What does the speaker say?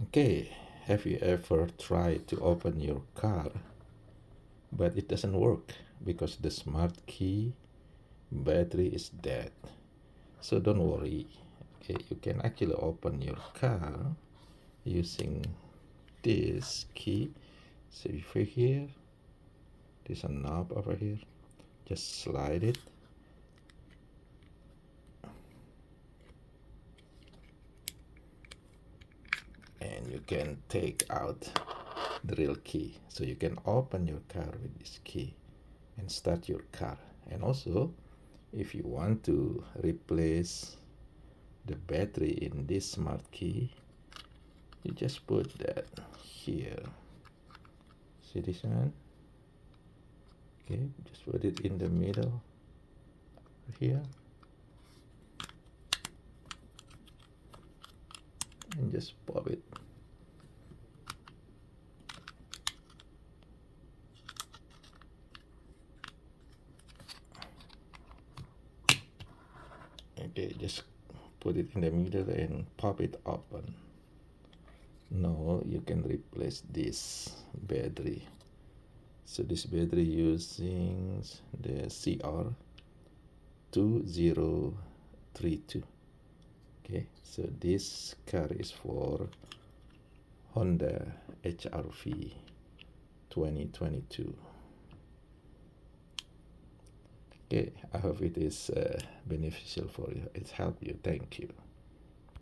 Okay, have you ever tried to open your car but it doesn't work because the smart key battery is dead? So don't worry. Okay, you can actually open your car using this key. So if you're here, there's a knob over here. Just slide it. And you can take out the real key. So you can open your car with this key and start your car. And also, if you want to replace the battery in this smart key, you just put that here. See this one? Okay, just put it in the middle here. And just pop it. Okay, just put it in the middle and pop it open. Now you can replace this battery. So this battery using the CR2032. Okay, so this car is for Honda HRV 2022. Okay, I hope it is beneficial for you. It's helped you. Thank you.